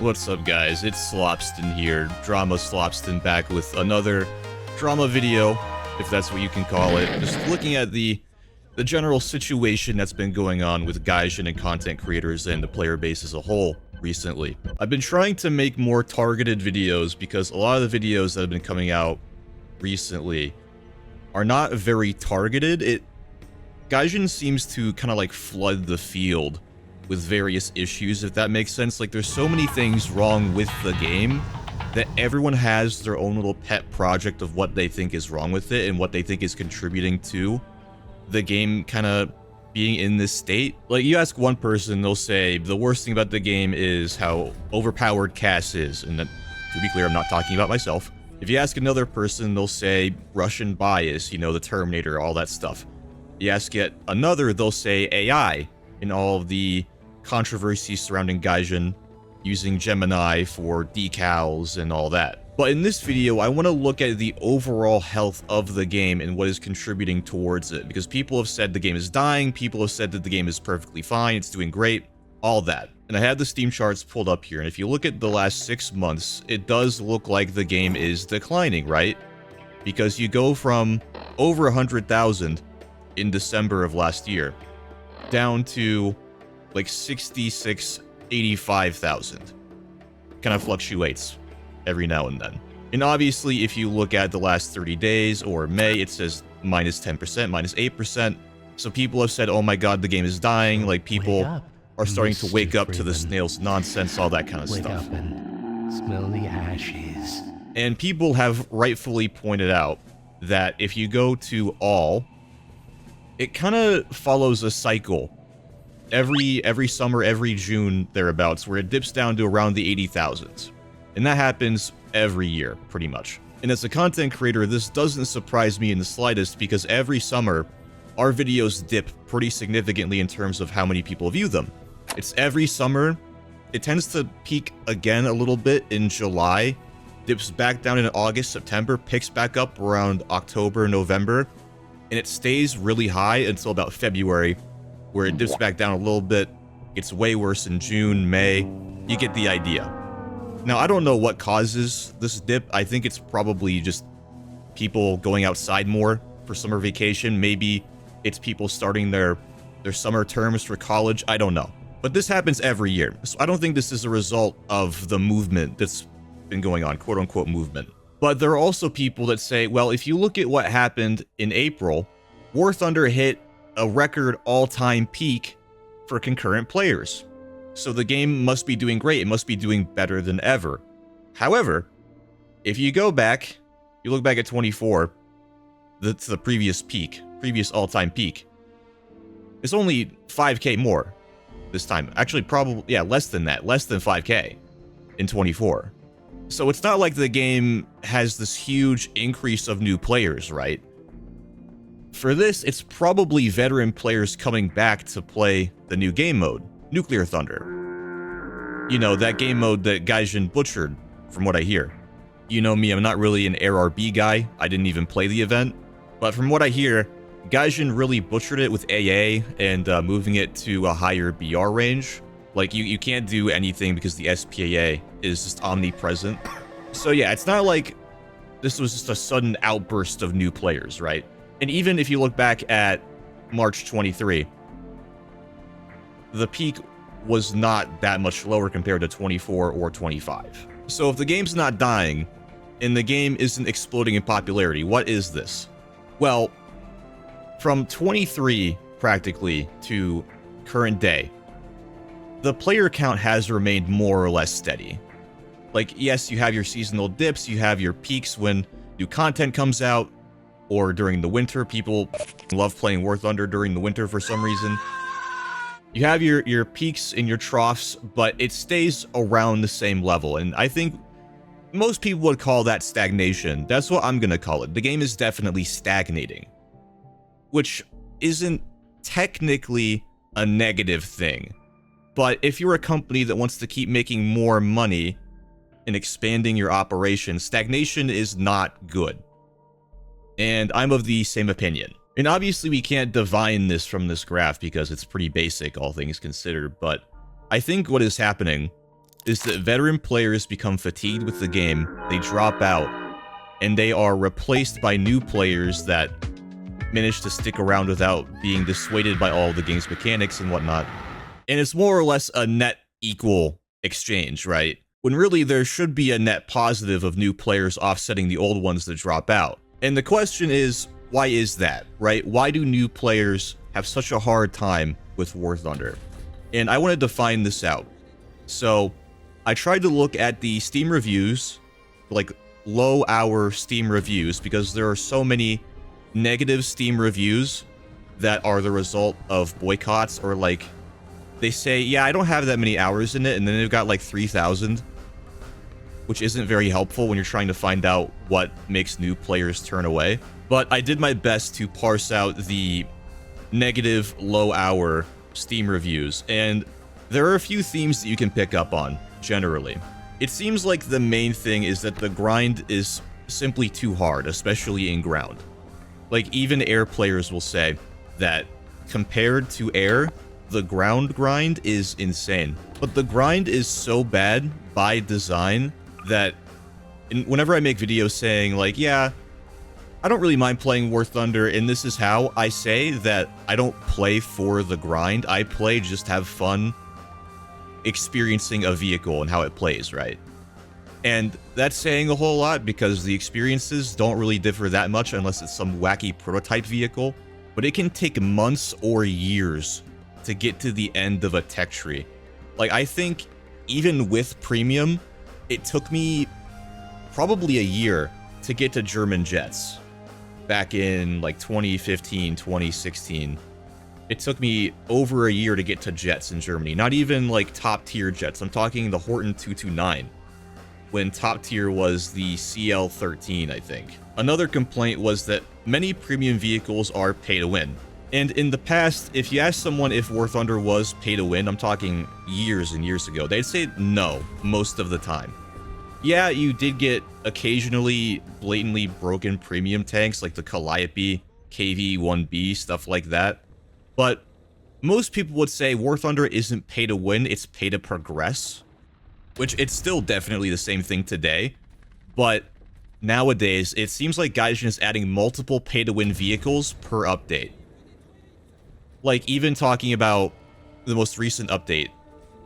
What's up, guys? It's Slopston here, Drama Slopston, back with another drama video, if that's what you can call it. Just looking at the general situation that's been going on with Gaijin and content creators and the player base as a whole recently. I've been trying to make more targeted videos because a lot of the videos that have been coming out recently are not very targeted. Gaijin seems to kind of like flood the field with various issues, if that makes sense. Like, there's so many things wrong with the game that everyone has their own little pet project of what they think is wrong with it and what they think is contributing to the game kind of being in this state. Like, you ask one person, they'll say the worst thing about the game is how overpowered Cass is, and that, to be clear, I'm not talking about myself. If you ask another person, they'll say Russian bias, you know, the Terminator, all that stuff. You ask yet another, they'll say AI and all of the controversies surrounding Gaijin using Gemini for decals and all that. But in this video, I want to look at the overall health of the game and what is contributing towards it, because people have said the game is dying, people have said that the game is perfectly fine, it's doing great, all that. And I had the Steam charts pulled up here, and if you look at the last 6 months, it does look like the game is declining, right? Because you go from over 100,000 in December of last year down to like 66, 85,000. Kind of fluctuates every now and then. And obviously, if you look at the last 30 days or May, it says minus 10%, minus 8%. So people have said, oh my god, the game is dying. Like, people are starting to wake up to the snail's nonsense, all that kind of stuff. Wake up and smell the ashes. And people have rightfully pointed out that if you go to all, it kind of follows a cycle. Every summer, every June, thereabouts, where it dips down to around the 80,000s. And that happens every year, pretty much. And as a content creator, this doesn't surprise me in the slightest, because every summer, our videos dip pretty significantly in terms of how many people view them. It's every summer. It tends to peak again a little bit in July, dips back down in August, September, picks back up around October, November, and it stays really high until about February, where it dips back down a little bit, gets way worse in June, May. You get the idea. Now, I don't know what causes this dip. I think it's probably just people going outside more for summer vacation. Maybe it's people starting their summer terms for college. I don't know. But this happens every year. So I don't think this is a result of the movement that's been going on, quote-unquote movement. But there are also people that say, well, if you look at what happened in April, War Thunder hit a record all-time peak for concurrent players. So the game must be doing great. It must be doing better than ever. However, if you go back, you look back at 24, that's the previous peak, previous all-time peak. It's only 5k more this time. Actually, probably, yeah, less than that, less than 5k in 24. So it's not like the game has this huge increase of new players, right? For this, it's probably veteran players coming back to play the new game mode, Nuclear Thunder. You know, that game mode that Gaijin butchered, from what I hear. You know me, I'm not really an RRB guy. I didn't even play the event. But from what I hear, Gaijin really butchered it with AA and moving it to a higher BR range. Like, you can't do anything because the SPAA is just omnipresent. So yeah, it's not like this was just a sudden outburst of new players, right? And even if you look back at March 23, the peak was not that much lower compared to 24 or 25. So if the game's not dying, and the game isn't exploding in popularity, what is this? Well, from 23 practically to current day, the player count has remained more or less steady. Like, yes, you have your seasonal dips, you have your peaks when new content comes out, or during the winter. People love playing War Thunder during the winter for some reason. You have your peaks and your troughs, but it stays around the same level. And I think most people would call that stagnation. That's what I'm going to call it. The game is definitely stagnating, which isn't technically a negative thing. But if you're a company that wants to keep making more money and expanding your operation, stagnation is not good. And I'm of the same opinion. And obviously we can't divine this from this graph because it's pretty basic, all things considered, but I think what is happening is that veteran players become fatigued with the game, they drop out, and they are replaced by new players that manage to stick around without being dissuaded by all the game's mechanics and whatnot. And it's more or less a net equal exchange, right? When really there should be a net positive of new players offsetting the old ones that drop out. And the question is, why is that, right? Why do new players have such a hard time with War Thunder? And I wanted to find this out. So I tried to look at the Steam reviews, like low-hour Steam reviews, because there are so many negative Steam reviews that are the result of boycotts, or like they say, yeah, I don't have that many hours in it, and then they've got like 3,000, which isn't very helpful when you're trying to find out what makes new players turn away. But I did my best to parse out the negative low-hour Steam reviews, and there are a few themes that you can pick up on, generally. It seems like the main thing is that the grind is simply too hard, especially in ground. Like, even air players will say that compared to air, the ground grind is insane. But the grind is so bad by design that whenever I make videos saying, like, yeah, I don't really mind playing War Thunder, and this is how, I say that I don't play for the grind. I play just have fun experiencing a vehicle and how it plays, right? And that's saying a whole lot, because the experiences don't really differ that much unless it's some wacky prototype vehicle. But it can take months or years to get to the end of a tech tree. Like, I think even with premium, it took me probably a year to get to German jets. Back in like 2015, 2016. It took me over a year to get to jets in Germany. Not even like top tier jets. I'm talking the Horten 229. When top tier was the CL13, I think. Another complaint was that many premium vehicles are pay to win. And in the past, if you ask someone if War Thunder was pay to win, I'm talking years and years ago, they'd say no, most of the time. Yeah, you did get occasionally blatantly broken premium tanks like the Calliope, KV-1B, stuff like that. But most people would say War Thunder isn't pay to win, it's pay to progress. Which it's still definitely the same thing today. But nowadays, it seems like Gaijin is adding multiple pay to win vehicles per update. Like, even talking about the most recent update,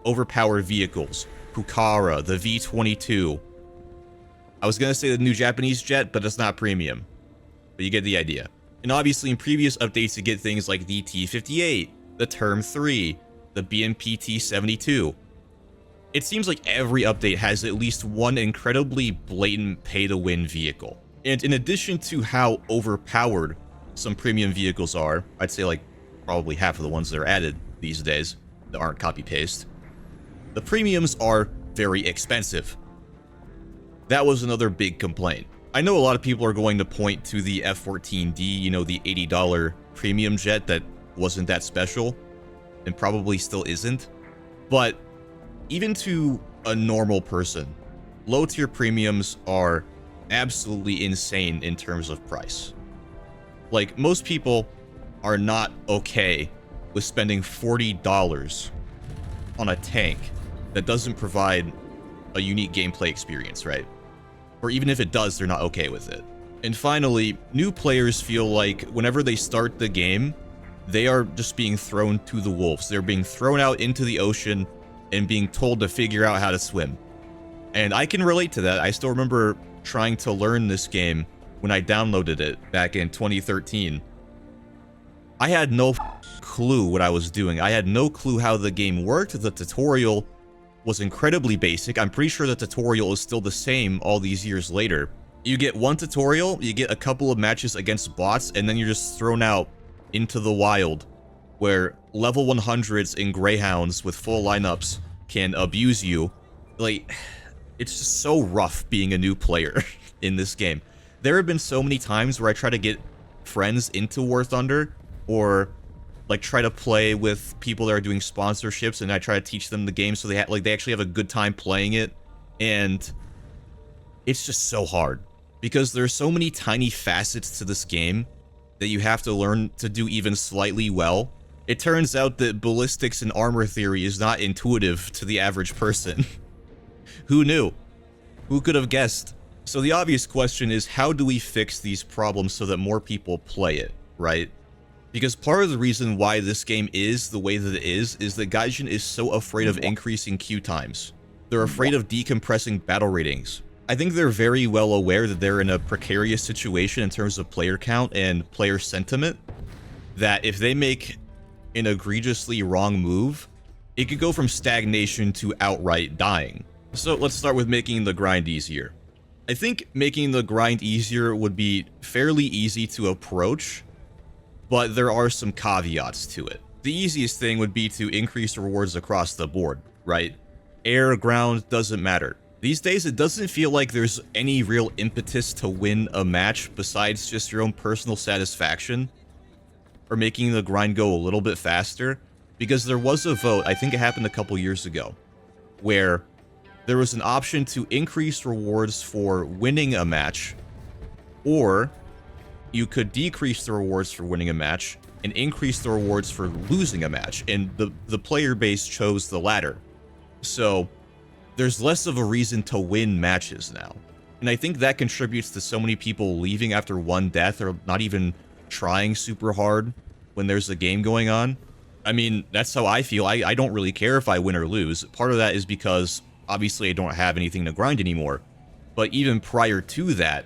overpowered vehicles, Pucara, the V22. I was gonna say the new Japanese jet, but it's not premium. But you get the idea. And obviously in previous updates you get things like the T58, the Term 3, the BMP T72. It seems like every update has at least one incredibly blatant pay-to-win vehicle. And in addition to how overpowered some premium vehicles are, I'd say like probably half of the ones that are added these days that aren't copy-paste, the premiums are very expensive. That was another big complaint. I know a lot of people are going to point to the F-14D, you know, the $80 premium jet that wasn't that special, and probably still isn't. But even to a normal person, low-tier premiums are absolutely insane in terms of price. Like, most people are not okay with spending $40 on a tank that doesn't provide a unique gameplay experience, right? Or even if it does, they're not okay with it. And finally, new players feel like whenever they start the game, they are just being thrown to the wolves. They're being thrown out into the ocean and being told to figure out how to swim. And I can relate to that. I still remember trying to learn this game when I downloaded it back in 2013. I had no clue what I was doing. I had no clue how the game worked. The tutorial was incredibly basic. I'm pretty sure the tutorial is still the same all these years later. You get one tutorial, you get a couple of matches against bots, and then you're just thrown out into the wild, where level 100s in Greyhounds with full lineups can abuse you. Like, it's just so rough being a new player in this game. There have been so many times where I try to get friends into War Thunder, or like try to play with people that are doing sponsorships, and I try to teach them the game so they actually have a good time playing it. And it's just so hard because there's so many tiny facets to this game that you have to learn to do even slightly well. It turns out that ballistics and armor theory is not intuitive to the average person. Who knew? Who could have guessed? So the obvious question is, how do we fix these problems so that more people play it, right? Because part of the reason why this game is the way that it is that Gaijin is so afraid of increasing queue times. They're afraid of decompressing battle ratings. I think they're very well aware that they're in a precarious situation in terms of player count and player sentiment, that if they make an egregiously wrong move, it could go from stagnation to outright dying. So let's start with making the grind easier. I think making the grind easier would be fairly easy to approach, but there are some caveats to it. The easiest thing would be to increase rewards across the board, right? Air, ground, doesn't matter. These days, it doesn't feel like there's any real impetus to win a match besides just your own personal satisfaction or making the grind go a little bit faster, because there was a vote, I think it happened a couple years ago, where there was an option to increase rewards for winning a match, or you could decrease the rewards for winning a match and increase the rewards for losing a match, and the player base chose the latter. So there's less of a reason to win matches now. And I think that contributes to so many people leaving after one death or not even trying super hard when there's a game going on. I mean, that's how I feel. I don't really care if I win or lose. Part of that is because obviously I don't have anything to grind anymore. But even prior to that,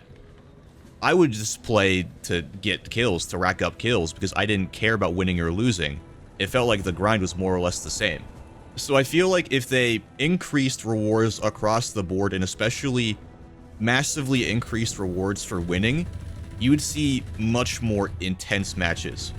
I would just play to get kills, to rack up kills, because I didn't care about winning or losing. It felt like the grind was more or less the same. So I feel like if they increased rewards across the board, and especially massively increased rewards for winning, you would see much more intense matches.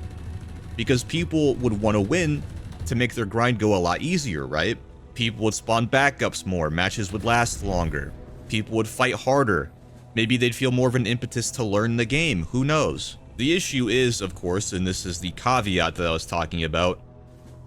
Because people would want to win to make their grind go a lot easier, right? People would spawn backups more, matches would last longer, people would fight harder. Maybe they'd feel more of an impetus to learn the game, who knows? The issue is, of course, and this is the caveat that I was talking about,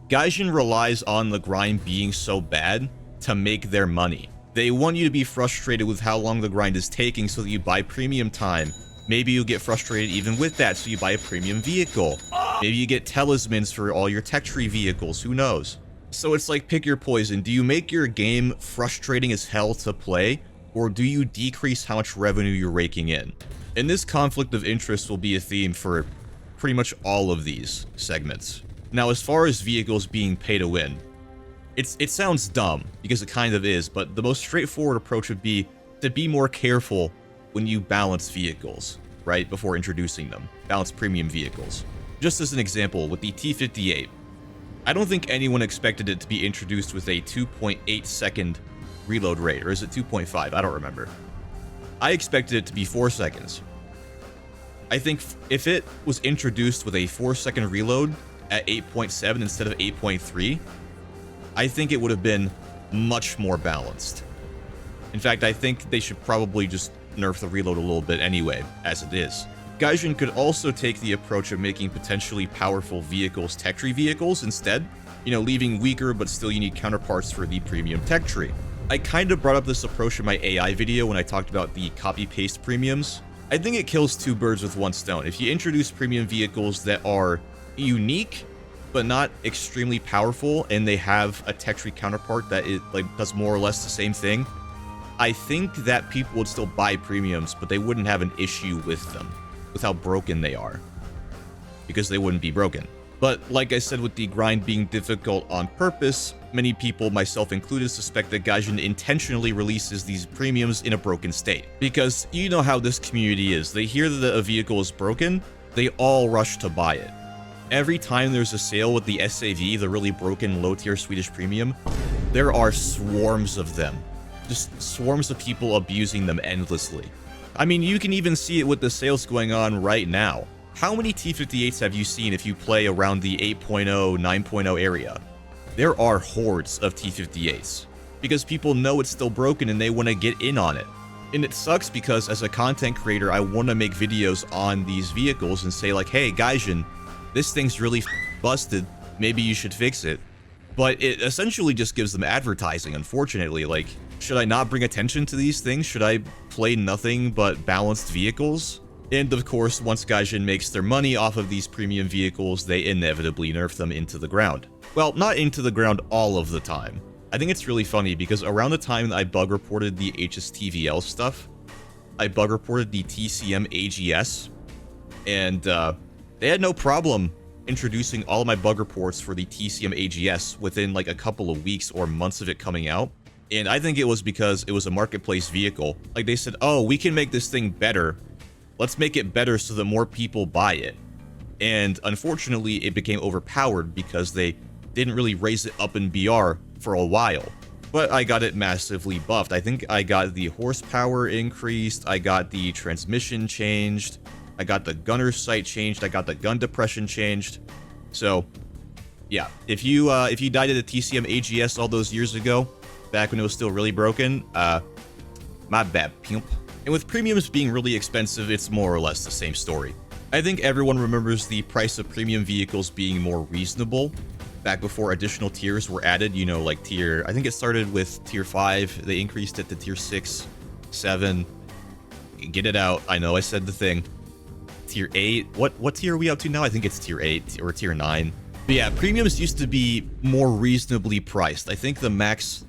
Gaijin relies on the grind being so bad to make their money. They want you to be frustrated with how long the grind is taking so that you buy premium time. Maybe you get frustrated even with that, so you buy a premium vehicle. Maybe you get talismans for all your tech tree vehicles, who knows? So it's like, pick your poison. Do you make your game frustrating as hell to play, or do you decrease how much revenue you're raking in? And this conflict of interest will be a theme for pretty much all of these segments. Now, as far as vehicles being pay to win, it sounds dumb, because it kind of is, but the most straightforward approach would be to be more careful when you balance vehicles, right, before introducing them. Balance premium vehicles. Just as an example, with the T58, I don't think anyone expected it to be introduced with a 2.8 second reload rate, or is it 2.5? I don't remember. I expected it to be 4 seconds. I think if it was introduced with a 4-second reload at 8.7 instead of 8.3, I think it would have been much more balanced. In fact, I think they should probably just nerf the reload a little bit anyway, as it is. Gaijin could also take the approach of making potentially powerful vehicles tech tree vehicles instead, you know, leaving weaker but still unique counterparts for the premium tech tree. I kind of brought up this approach in my AI video when I talked about the copy-paste premiums. I think it kills two birds with one stone. If you introduce premium vehicles that are unique but not extremely powerful, and they have a tech tree counterpart that does more or less the same thing, I think that people would still buy premiums, but they wouldn't have an issue with them, with how broken they are, because they wouldn't be broken. But like I said, with the grind being difficult on purpose, many people, myself included, suspect that Gaijin intentionally releases these premiums in a broken state. Because you know how this community is. They hear that a vehicle is broken, they all rush to buy it. Every time there's a sale with the SAV, the really broken low-tier Swedish premium, there are swarms of them. Just swarms of people abusing them endlessly. I mean, you can even see it with the sales going on right now. How many T58s have you seen if you play around the 8.0, 9.0 area? There are hordes of T58s, because people know it's still broken and they want to get in on it. And it sucks because as a content creator, I want to make videos on these vehicles and say like, hey, Gaijin, this thing's really busted, maybe you should fix it. But it essentially just gives them advertising, unfortunately. Like, should I not bring attention to these things? Should I play nothing but balanced vehicles? And of course, once Gaijin makes their money off of these premium vehicles, they inevitably nerf them into the ground. Well, not into the ground all of the time. I think it's really funny because around the time that I bug reported the HSTVL stuff, I bug reported the TCM AGS, and they had no problem introducing all of my bug reports for the TCM AGS within like a couple of weeks or months of it coming out. And I think it was because it was a marketplace vehicle. Like they said, oh, we can make this thing better. Let's make it better so that more people buy it. And unfortunately, it became overpowered because they didn't really raise it up in BR for a while. But I got it massively buffed. I think I got the horsepower increased, I got the transmission changed, I got the gunner sight changed, I got the gun depression changed. So, yeah, if you died at the TCM AGS all those years ago, back when it was still really broken, my bad, pimp. And with premiums being really expensive, it's more or less the same story. I think everyone remembers the price of premium vehicles being more reasonable back before additional tiers were added, you know, like tier, I think it started with tier 5, they increased it to tier 6, 7, get it out, I know I said the thing, tier 8, what tier are we up to now? I think it's tier 8 or tier 9. But yeah, premiums used to be more reasonably priced. I think the max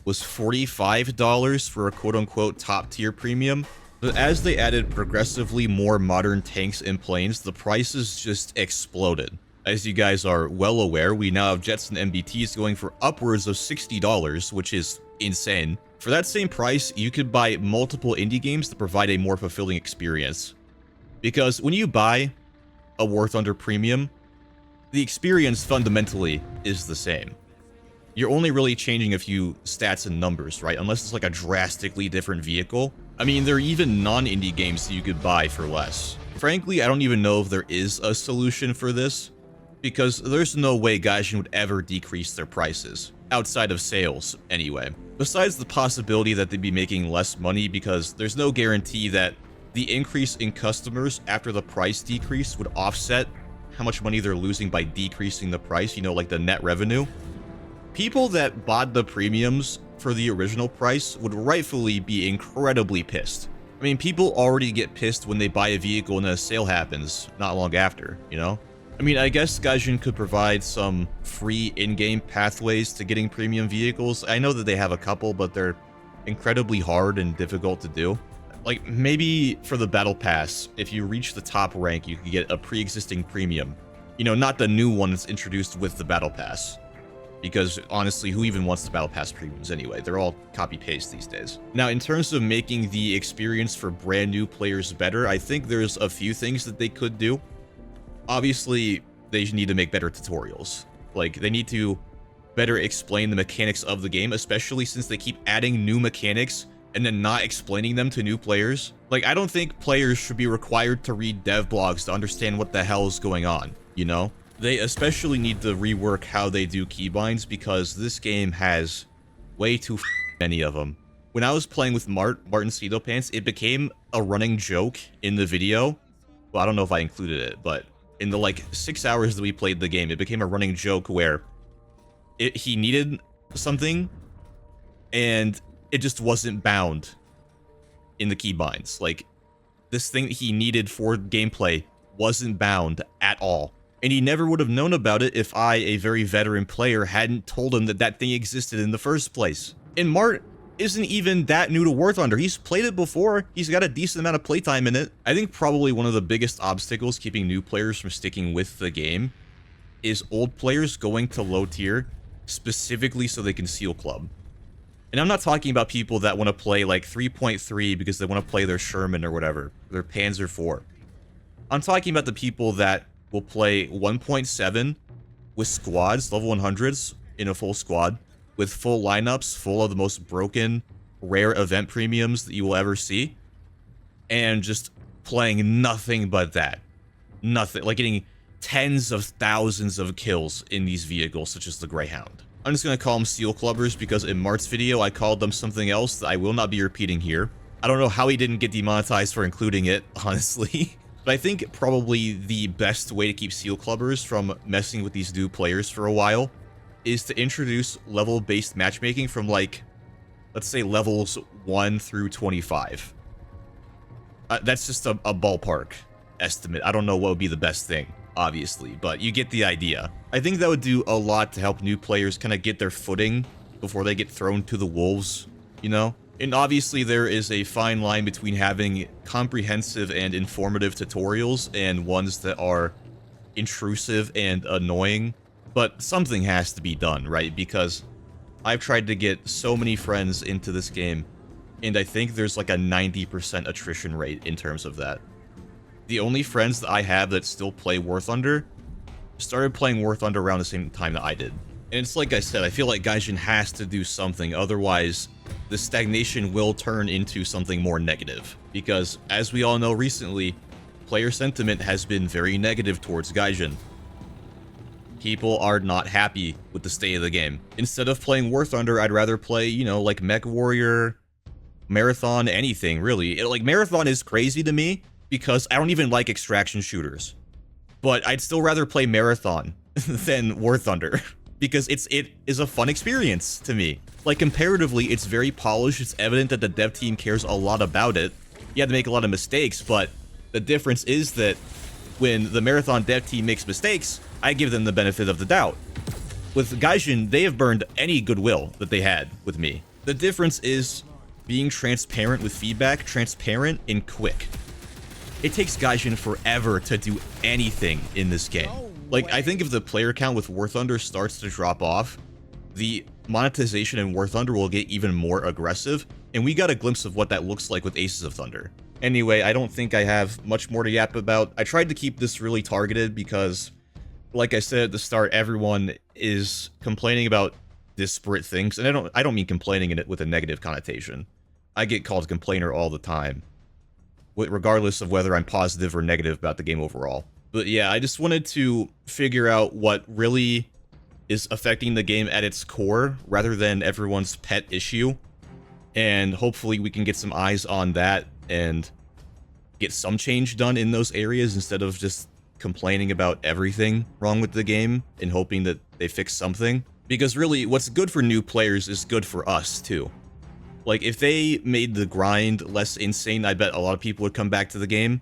was $45 for a quote-unquote top-tier premium. But as they added progressively more modern tanks and planes, the prices just exploded. As you guys are well aware, we now have jets and MBTs going for upwards of $60, which is insane. For that same price, you could buy multiple indie games to provide a more fulfilling experience. Because when you buy a War Thunder Premium, the experience fundamentally is the same. You're only really changing a few stats and numbers, right? Unless it's like a drastically different vehicle. I mean, there are even non-indie games that you could buy for less. Frankly, I don't even know if there is a solution for this, because there's no way Gaijin would ever decrease their prices, outside of sales, anyway. Besides the possibility that they'd be making less money, because there's no guarantee that the increase in customers after the price decrease would offset how much money they're losing by decreasing the price, you know, like the net revenue. People that bought the premiums for the original price would rightfully be incredibly pissed. I mean, people already get pissed when they buy a vehicle and a sale happens not long after, you know? I mean, I guess Gaijin could provide some free in-game pathways to getting premium vehicles. I know that they have a couple, but they're incredibly hard and difficult to do. Like, maybe for the Battle Pass, if you reach the top rank, you could get a pre-existing premium. You know, not the new one that's introduced with the Battle Pass. Because, honestly, who even wants the Battle Pass premiums anyway? They're all copy-paste these days. Now, in terms of making the experience for brand new players better, I think there's a few things that they could do. Obviously, they need to make better tutorials. Like, they need to better explain the mechanics of the game, especially since they keep adding new mechanics and then not explaining them to new players. Like, I don't think players should be required to read dev blogs to understand what the hell is going on, you know? They especially need to rework how they do keybinds because this game has way too many of them. When I was playing with Martin Cedo Pants, it became a running joke in the video. Well, I don't know if I included it, but in the like 6 hours that we played the game, it became a running joke where he needed something and it just wasn't bound in the keybinds. Like, this thing that he needed for gameplay wasn't bound at all. And he never would have known about it if I, a very veteran player, hadn't told him that that thing existed in the first place. And Mart isn't even that new to War Thunder. He's played it before. He's got a decent amount of playtime in it. I think probably one of the biggest obstacles keeping new players from sticking with the game is old players going to low tier specifically so they can seal club. And I'm not talking about people that want to play like 3.3 because they want to play their Sherman or whatever, their Panzer IV. I'm talking about the people that will play 1.7 with squads, level 100s in a full squad, with full lineups, full of the most broken, rare event premiums that you will ever see, and just playing nothing but that. Nothing, like getting tens of thousands of kills in these vehicles, such as the Greyhound. I'm just going to call them Seal Clubbers because in Mart's video, I called them something else that I will not be repeating here. I don't know how he didn't get demonetized for including it, honestly. But I think probably the best way to keep Seal Clubbers from messing with these new players for a while is to introduce level-based matchmaking from, like, let's say levels 1 through 25. That's just a ballpark estimate. I don't know what would be the best thing, obviously, but you get the idea. I think that would do a lot to help new players kind of get their footing before they get thrown to the wolves, you know? And obviously there is a fine line between having comprehensive and informative tutorials and ones that are intrusive and annoying, but something has to be done, right? Because I've tried to get so many friends into this game, and I think there's like a 90% attrition rate in terms of that. The only friends that I have that still play War Thunder started playing War Thunder around the same time that I did. And it's like I said, I feel like Gaijin has to do something, otherwise the stagnation will turn into something more negative. Because, as we all know recently, player sentiment has been very negative towards Gaijin. People are not happy with the state of the game. Instead of playing War Thunder, I'd rather play, you know, like Mech Warrior, Marathon, anything, really. Like, Marathon is crazy to me, because I don't even like extraction shooters. But I'd still rather play Marathon than War Thunder, because it is a fun experience to me. Like, comparatively, it's very polished. It's evident that the dev team cares a lot about it. You have to make a lot of mistakes, but the difference is that when the Marathon dev team makes mistakes, I give them the benefit of the doubt. With Gaijin, they have burned any goodwill that they had with me. The difference is being transparent with feedback, transparent and quick. It takes Gaijin forever to do anything in this game. Like, I think if the player count with War Thunder starts to drop off, the monetization in War Thunder will get even more aggressive, and we got a glimpse of what that looks like with Aces of Thunder. Anyway, I don't think I have much more to yap about. I tried to keep this really targeted because, like I said at the start, everyone is complaining about disparate things, and I don't mean complaining in it with a negative connotation. I get called complainer all the time, regardless of whether I'm positive or negative about the game overall. But yeah, I just wanted to figure out what really is affecting the game at its core, rather than everyone's pet issue. And hopefully we can get some eyes on that and get some change done in those areas instead of just complaining about everything wrong with the game and hoping that they fix something. Because really, what's good for new players is good for us too. Like, if they made the grind less insane, I bet a lot of people would come back to the game.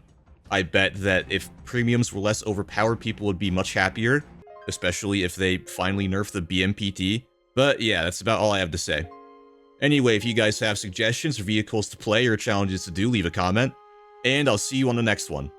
I bet that if premiums were less overpowered, people would be much happier, especially if they finally nerf the BMPT. But yeah, that's about all I have to say. Anyway, if you guys have suggestions or vehicles to play or challenges to do, leave a comment, and I'll see you on the next one.